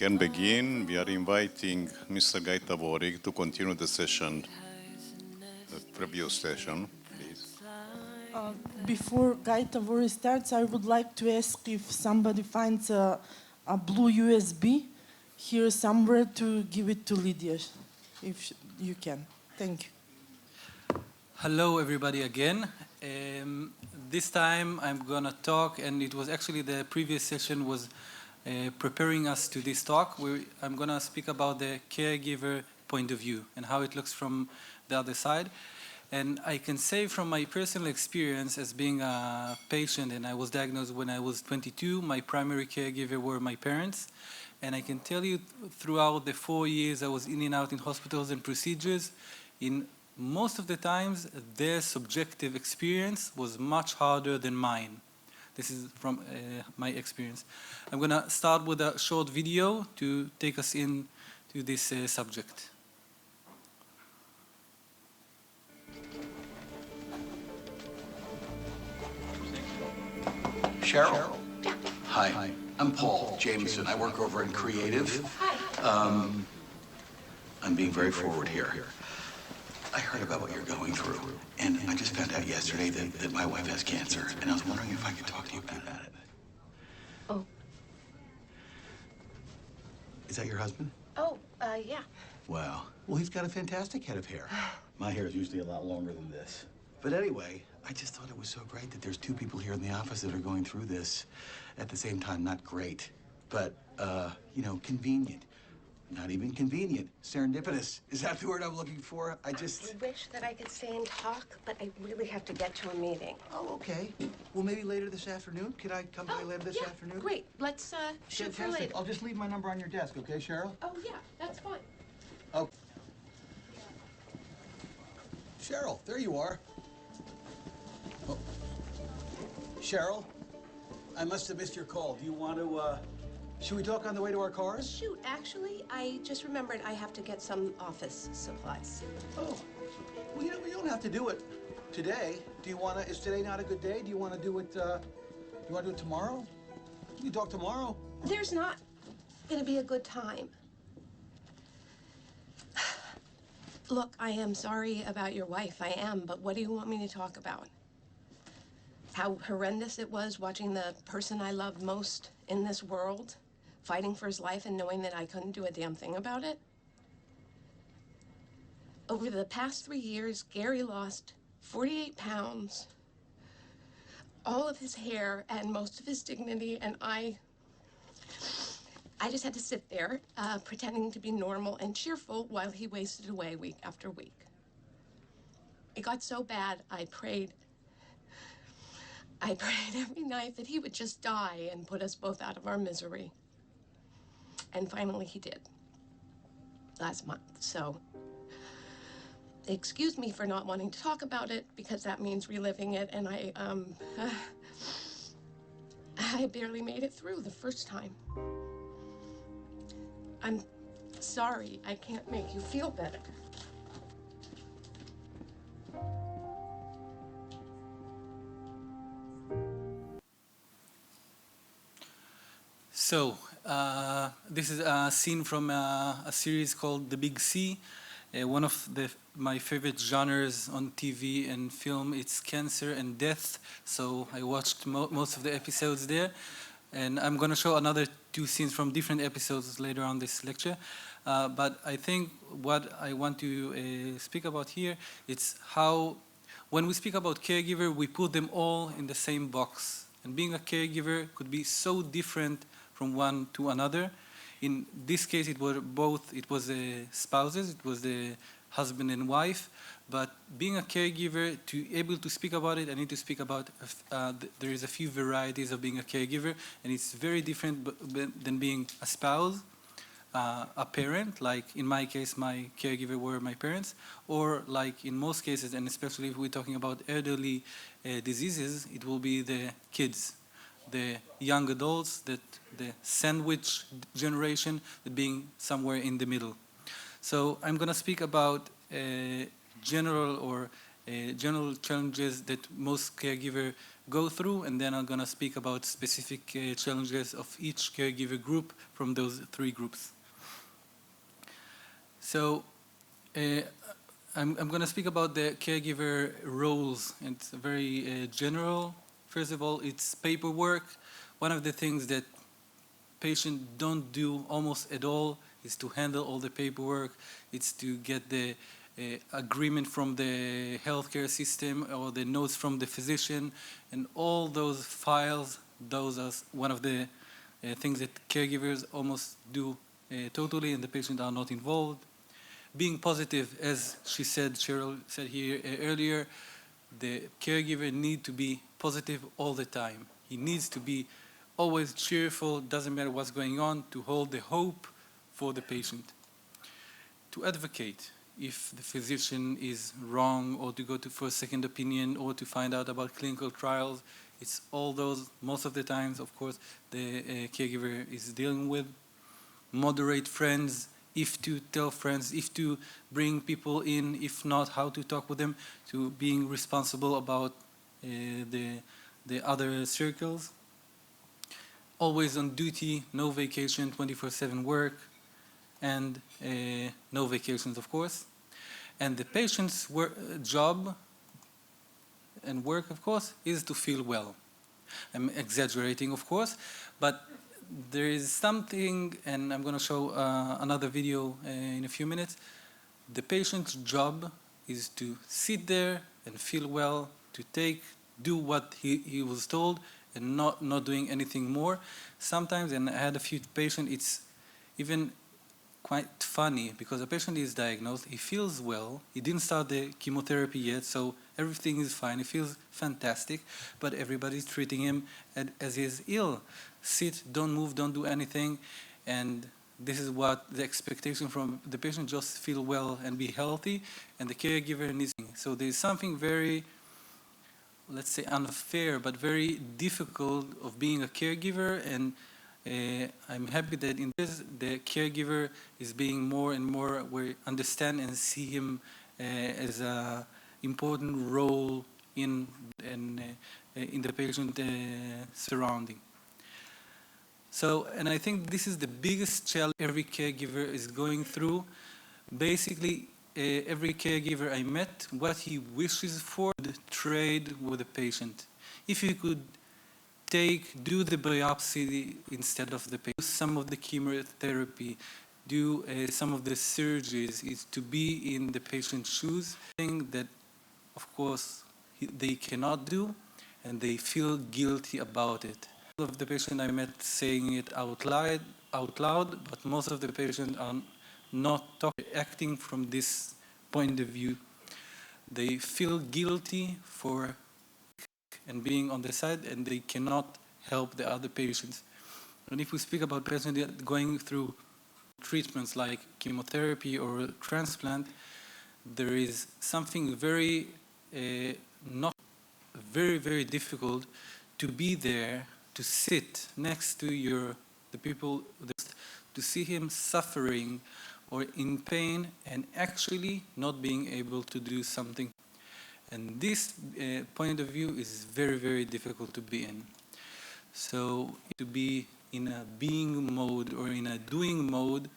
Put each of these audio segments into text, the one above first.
can begin. We are inviting Mr. Guy Tavori to continue the session, the previous session, please. Before Guy Tavori starts, I would like to ask if somebody finds a blue USB here somewhere to give it to Lydia, if you can. Thank you. Hello, everybody, again. This time I'm going to talk, and it was actually the previous session was preparing us to this talk. I'm going to speak about the caregiver point of view and how it looks from the other side. And I can say from my personal experience as being a patient, and I was diagnosed when I was 22, my primary caregiver were my parents. And I can tell you throughout the 4 years I was in and out in hospitals and procedures, in most of the times their subjective experience was much harder than mine. This is from my experience. I'm going to start with a short video to take us into this subject. Cheryl? Hi. I'm Paul Jamieson. I work over in Creative. Hi. I'm being very forward here. I heard about what you're going through, and I just found out yesterday that my wife has cancer, and I was wondering if I could talk to you about it. Oh. Is that your husband? Oh, yeah. Wow. Well, he's got a fantastic head of hair. My hair is usually a lot longer than this. But anyway, I just thought it was so great that there's two people here in the office that are going through this at the same time. Not great, but, convenient. Not even convenient. Serendipitous. Is that the word I'm looking for? I wish that I could stay and talk, but I really have to get to a meeting. Oh, okay. Well, maybe later this afternoon? Could I come by later this afternoon? Great. Let's shoot for Fantastic. later. I'll just leave my number on your desk, okay, Cheryl? Oh, yeah. That's fine. Oh. Cheryl, there you are. Oh. Cheryl, I must have missed your call. Do you want to, should we talk on the way to our cars? Shoot, actually, I just remembered I have to get some office supplies. Oh, well, we don't have to do it today. Do you want to, is today not a good day? Do you want to do it, you want to do it tomorrow? We can talk tomorrow. There's not going to be a good time. Look, I am sorry about your wife. I am, but what do you want me to talk about? How horrendous it was watching the person I love most in this world fighting for his life and knowing that I couldn't do a damn thing about it? Over the past 3 years, Gary lost 48 pounds, all of his hair and most of his dignity, and I just had to sit there pretending to be normal and cheerful while he wasted away week after week. It got so bad, I prayed every night that he would just die and put us both out of our misery. And finally he did, last month. So excuse me for not wanting to talk about it, because that means reliving it, and I barely made it through the first time. I'm sorry, I can't make you feel better. So, this is a scene from a series called The Big C. One of my favorite genres on TV and film, it's cancer and death. So I watched most of the episodes there. And I'm going to show another 2 scenes from different episodes later on this lecture. But I think what I want to speak about here, it's how when we speak about caregiver, we put them all in the same box. And being a caregiver could be so different from one to another. In this case, it was spouses, it was the husband and wife. But being a caregiver, to able to speak about it, I need to speak about, there is a few varieties of being a caregiver, and it's very different than being a spouse, a parent, like in my case, my caregiver were my parents, or like in most cases, and especially if we're talking about elderly diseases, it will be the kids, the young adults, the sandwich generation, being somewhere in the middle. So I'm going to speak about general challenges that most caregivers go through, and then I'm going to speak about specific challenges of each caregiver group from those three groups. So I'm going to speak about the caregiver roles. It's very general. First of all, it's paperwork. One of the things that patients don't do almost at all is to handle all the paperwork. It's to get the agreement from the healthcare system or the notes from the physician, and all those files. Those are one of the things that caregivers almost do totally, and the patients are not involved. Being positive, as Cheryl said here earlier, the caregiver needs to be positive all the time. He needs to be always cheerful, doesn't matter what's going on, to hold the hope for the patient. To advocate if the physician is wrong, or to go for a second opinion, or to find out about clinical trials. It's all those, most of the times, of course, the caregiver is dealing with. Moderate friends, if to tell friends, if to bring people in, if not, how to talk with them, to being responsible about the other circles. Always on duty, no vacation, 24/7 work, and no vacations, of course. And the patient's job and work, of course, is to feel well. I'm exaggerating, of course, but there is something, and I'm going to show another video in a few minutes. The patient's job is to sit there and feel well, to do what he was told, and not doing anything more. Sometimes, and I had a few patients, it's even quite funny, because a patient is diagnosed, he feels well, he didn't start the chemotherapy yet, so everything is fine, he feels fantastic, but everybody's treating him as he's ill. Sit, don't move, don't do anything, and this is what the expectation from the patient, just feel well and be healthy, and the caregiver needs. So there's something very, let's say, unfair, but very difficult of being a caregiver, and I'm happy that in this, the caregiver is being more and more, we understand and see him as an important role in the patient surrounding. So, and I think this is the biggest challenge every caregiver is going through. Basically, every caregiver I met, what he wishes for, the trade with the patient. If you could do the biopsy instead of the patient, some of the chemotherapy, do some of the surgeries, is to be in the patient's shoes, thing that, of course, they cannot do, and they feel guilty about it. All of the patients I met saying it out loud, but most of the patients are not acting from this point of view. They feel guilty for and being on the side, and they cannot help the other patients. And if we speak about patients going through treatments like chemotherapy or transplant, there is something very not very, very difficult to be there, to sit next to the people, to see him suffering or in pain and actually not being able to do something. And this point of view is very, very difficult to be in. So to be in a being mode or in a doing mode,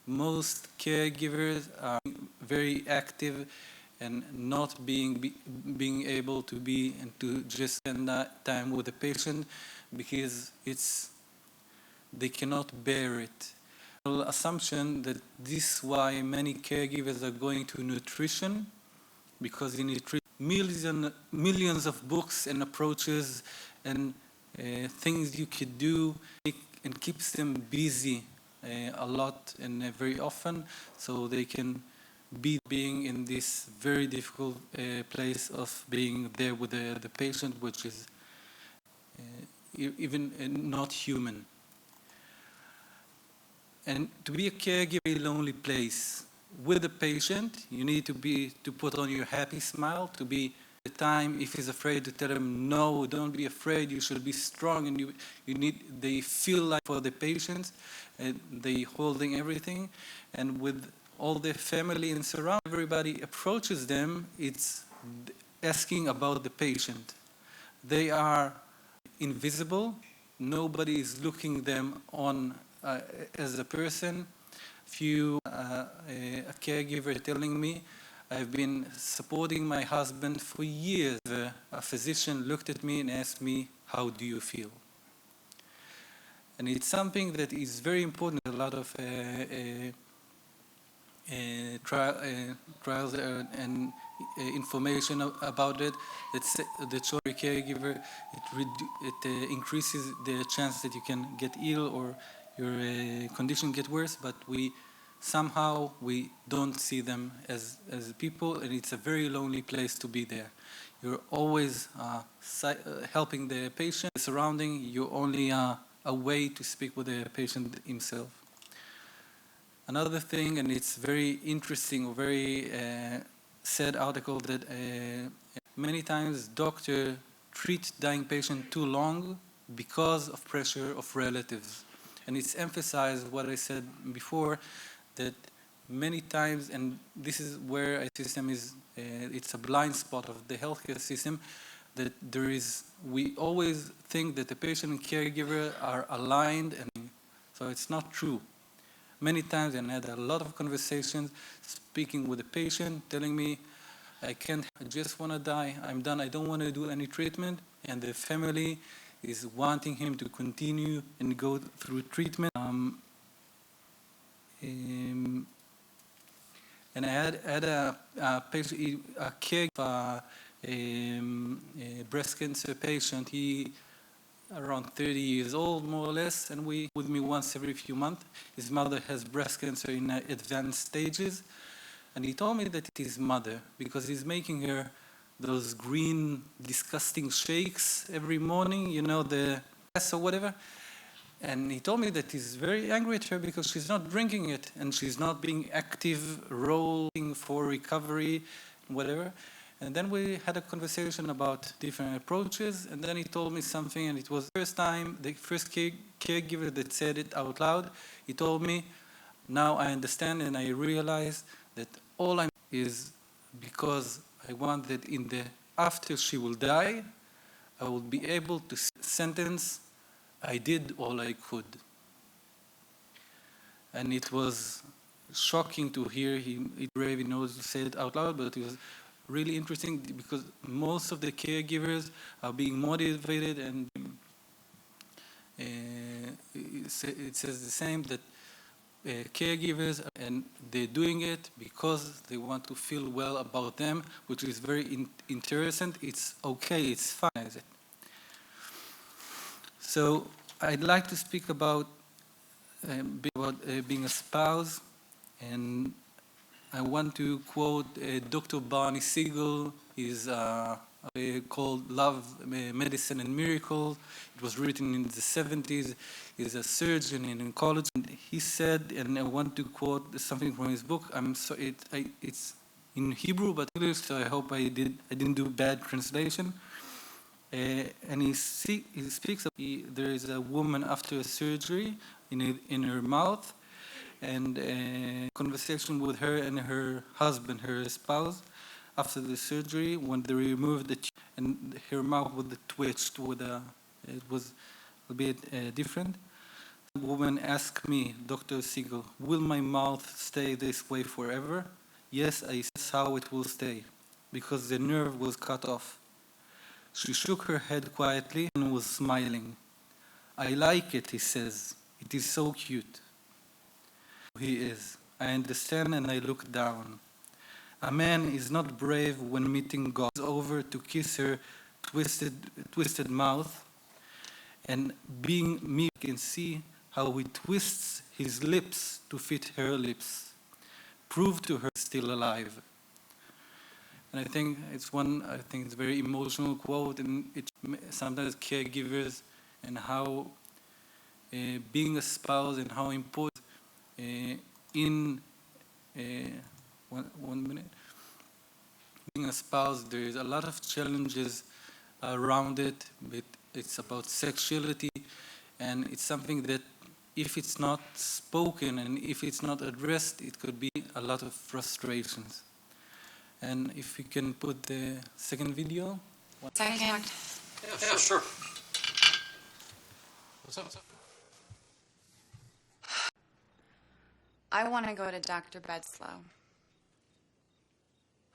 most caregivers are very active and not being able to be and to just spend that time with the patient, because they cannot bear it. Assumption that this is why many caregivers are going to nutrition, because in nutrition millions of books and approaches and things you could do, and keeps them busy a lot and very often, so they can being in this very difficult place of being there with the patient, which is even not human. And to be a caregiver, a lonely place. With the patient, you need to put on your happy smile, to be the time. If he's afraid, to tell him, no, don't be afraid, you should be strong, and they feel like for the patients, and they holding everything. And with all the family and surround, everybody approaches them, it's asking about the patient. they are invisible. Nobody is looking them on as a person. A caregiver telling me, I've been supporting my husband for years. A physician looked at me and asked me, how do you feel? And it's something that is very important. A lot of trials and information about it. The choice of a caregiver, it increases the chance that you can get ill or your condition get worse, but somehow we don't see them as people, and it's a very lonely place to be there. You're always helping the patient, the surrounding. You're only a way to speak with the patient himself. Another thing, and it's very interesting or very sad article, that many times doctors treat dying patient too long because of pressure of relatives. And it's emphasized what I said before, that many times, and this is where a system is, it's a blind spot of the healthcare system, that we always think that the patient and caregiver are aligned, and so it's not true. Many times, and I had a lot of conversations speaking with the patient, telling me, I just want to die, I'm done, I don't want to do any treatment, and the family is wanting him to continue and go through treatment. And I had a patient, a caregiver, a breast cancer patient. He around 30 years old, more or less, and with me once every few months. His mother has breast cancer in advanced stages, and he told me that it is his mother, because he's making her those green, disgusting shakes every morning, you know, the or whatever. And he told me that he's very angry at her because she's not drinking it, and she's not being active, rolling for recovery, whatever. And then we had a conversation about different approaches, and then he told me something, and it was the first caregiver that said it out loud. He told me, now I understand and I realize that all I'm is because I want that after she will die, I will be able to sentence, I did all I could. And it was shocking to hear him, brave enough to say it out loud, but it was really interesting because most of the caregivers are being motivated, and it says the same, that caregivers, and they're doing it because they want to feel well about them, which is very interesting. It's okay, it's fine. So I'd like to speak about being a spouse, and I want to quote Dr. Barney Siegel. Is called Love, Medicine and Miracles. It was written in the 70s. He's a surgeon in oncology. And he said, and I want to quote something from his book. I'm sorry, it's in Hebrew, but English, so I hope I didn't do bad translation. And he speaks of, there is a woman after a surgery in her mouth, and a conversation with her and her husband, her spouse, after the surgery, when they removed and her mouth was twitched it was a bit different. The woman asked me, Dr. Siegel, will my mouth stay this way forever? Yes, that's how it will stay, because the nerve was cut off. She shook her head quietly and was smiling. I like it, he says. It is so cute. He is. I understand, and I look down. A man is not brave when meeting God. He's over to kiss her twisted mouth, and being me, can see how he twists his lips to fit her lips. Prove to her still alive. And I think it's a very emotional quote, and it sometimes caregivers and how being a spouse and how important one minute. Being a spouse, there is a lot of challenges around it, but it's about sexuality, and it's something that if it's not spoken and if it's not addressed, it could be a lot of frustrations. And if we can put the second video. Second, Yeah, sure. What's up? I want to go to Dr. Bedslow.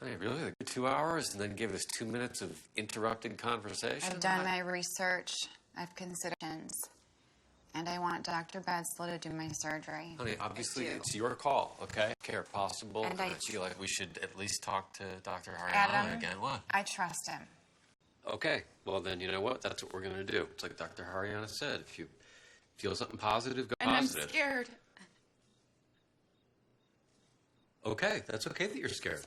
Hey, really? Like 2 hours and then give us 2 minutes of interrupted conversation? I've done my research. I've considered options. And I want Dr. Bedslow to do my surgery. Honey, obviously I do. it's your call, okay? Care possible. And I feel like we should at least talk to Dr. Adam, Haryana again. What? I trust him. Okay, well then, you know what? That's what we're going to do. It's like Dr. Haryana said. If you feel something positive, go And positive. I'm scared. Okay, that's okay that you're scared.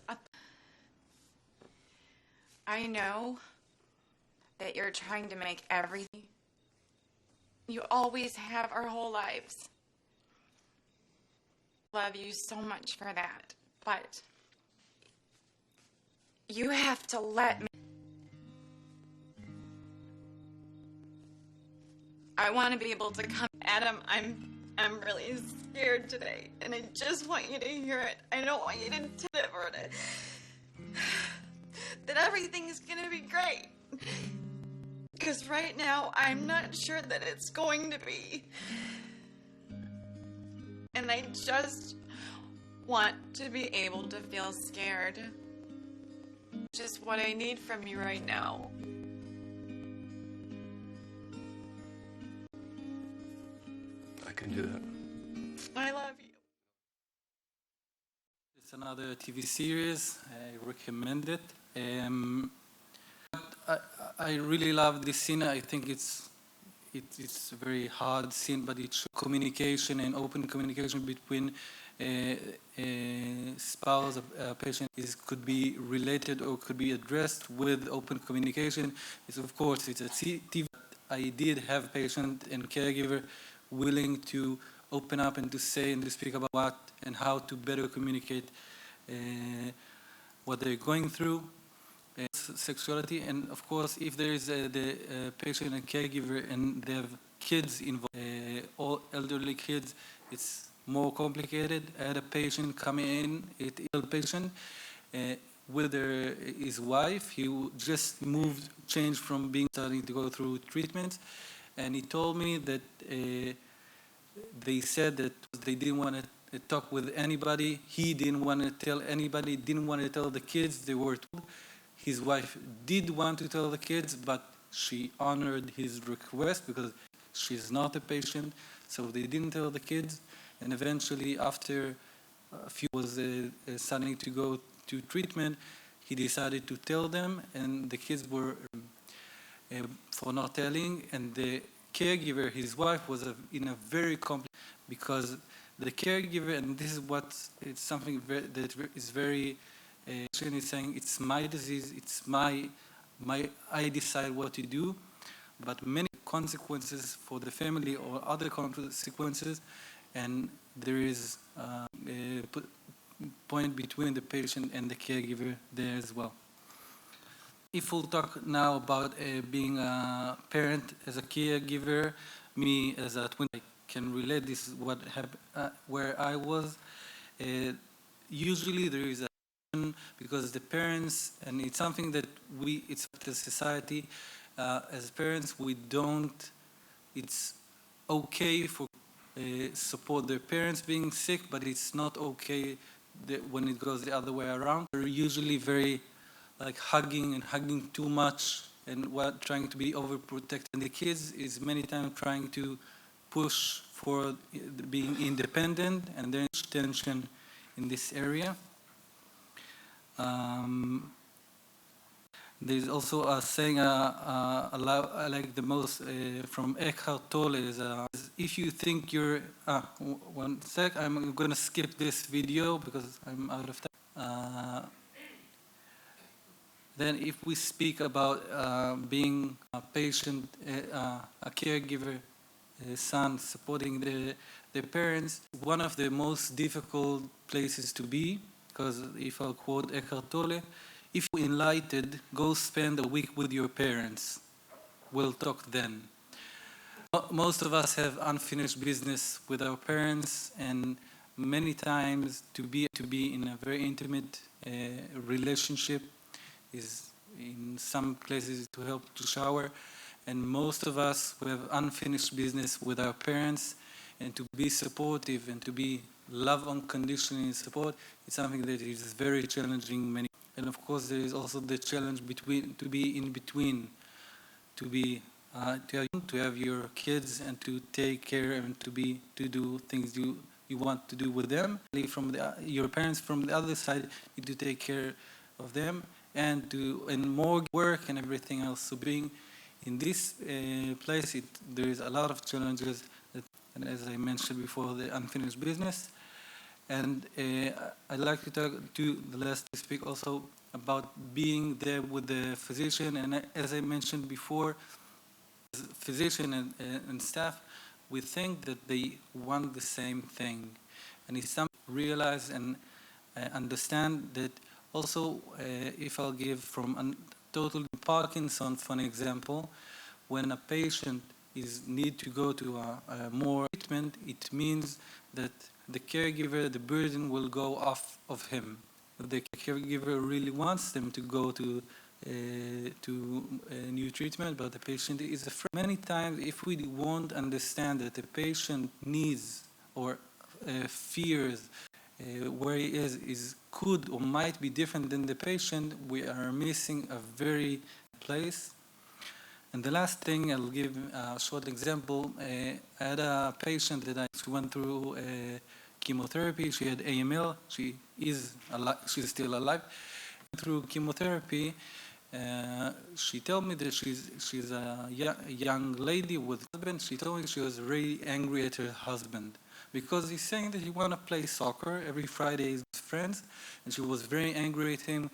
I know that you're trying to make everything. You always have our whole lives. Love you so much for that. But you have to let me. I want to be able to come. Adam, I'm really scared today, and I just want you to hear it. I don't want you to deliver it. That everything is going to be great. Because right now, I'm not sure that it's going to be. And I just want to be able to feel scared. Just what I need from you right now. I can do that. I love you. It's another TV series. I recommend it. I really love this scene. I think it's a very hard scene, but it shows communication and open communication between a spouse, a patient could be related or could be addressed with open communication. It's, of course, it's a TV. I did have patient and caregiver willing to open up and to say and to speak about what and how to better communicate what they're going through. Sexuality, and of course, if there is the patient and caregiver and they have kids involved, all elderly kids, it's more complicated. I had a patient coming in, an ill patient, with his wife. He just changed from starting to go through treatment, and he told me that they said that they didn't want to talk with anybody. He didn't want to tell anybody, didn't want to tell the kids. They were told. His wife did want to tell the kids, but she honored his request because she's not a patient, so they didn't tell the kids. And eventually, after a few was starting to go to treatment, he decided to tell them, and the kids were for not telling. And the caregiver, his wife, was in a very complex, because the caregiver, and this is it's something that is very. Is saying it's my disease, it's my I decide what to do, but many consequences for the family or other consequences, and there is a point between the patient and the caregiver there as well. If we'll talk now about being a parent as a caregiver, me as a twin, I can relate. This is what happened where I was. Usually there is a because the parents, and it's something that it's the society, as parents, it's okay for support their parents being sick, but it's not okay when it goes the other way around. They're usually very hugging too much and trying to be overprotected. And the kids is many times trying to push for being independent, and there's tension in this area. There's also a saying I like the most from Eckhart Tolle is if you think you're one sec, I'm going to skip this video because I'm out of time. Then if we speak about being a patient, a caregiver, a son supporting their parents, one of the most difficult places to be. Because if I'll quote Eckhart Tolle, if you're enlightened, go spend a week with your parents. We'll talk then. Most of us have unfinished business with our parents, and many times to be in a very intimate relationship is in some places to help to shower. And most of us, we have unfinished business with our parents, and to be supportive and to be love unconditionally support, it's something that is very challenging. And of course, there is also the challenge to be in between, to be to have your kids and to take care and to do things you want to do with them. From your parents from the other side, you do take care of them and more work and everything else. So being in this place, there is a lot of challenges, and as I mentioned before, the unfinished business. And I'd like to speak also about being there with the physician. And as I mentioned before, as physician and staff, we think that they want the same thing. And it's something to realize and understand that also, if I'll give from a total Parkinson, for an example, when a patient need to go to a more treatment, it means that the caregiver, the burden will go off of him. The caregiver really wants them to go to a new treatment, but the patient is afraid. Many times, if we won't understand that the patient needs or fears where he is could or might be different than the patient, we are missing a very place. And the last thing, I'll give a short example. I had a patient that she went through chemotherapy. She had AML. She's still alive. Through chemotherapy, she told me that she's a young lady with a husband. She told me she was really angry at her husband because he's saying that he want to play soccer every Friday with friends, and she was very angry at him,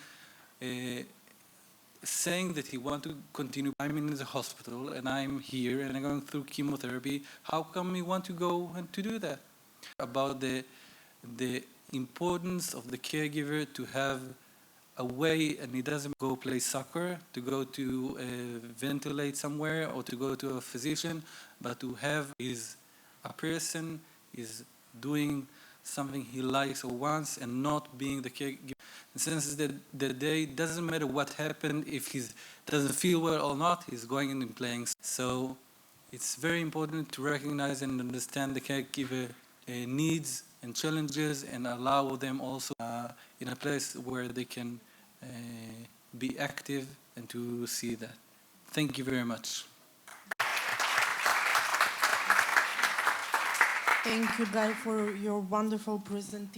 saying that he want to continue. I'm in the hospital and I'm here and I'm going through chemotherapy. How come you want to go and to do that? About the importance of the caregiver to have a way, and he doesn't go play soccer, to go to ventilate somewhere or to go to a physician, but to have a person is doing something he likes or wants and not being the caregiver. In the sense that the day doesn't matter what happened, if he doesn't feel well or not, he's going in and playing. So it's very important to recognize and understand the caregiver needs and challenges and allow them also in a place where they can be active and to see that. Thank you very much. Thank you, Guy, for your wonderful presentation.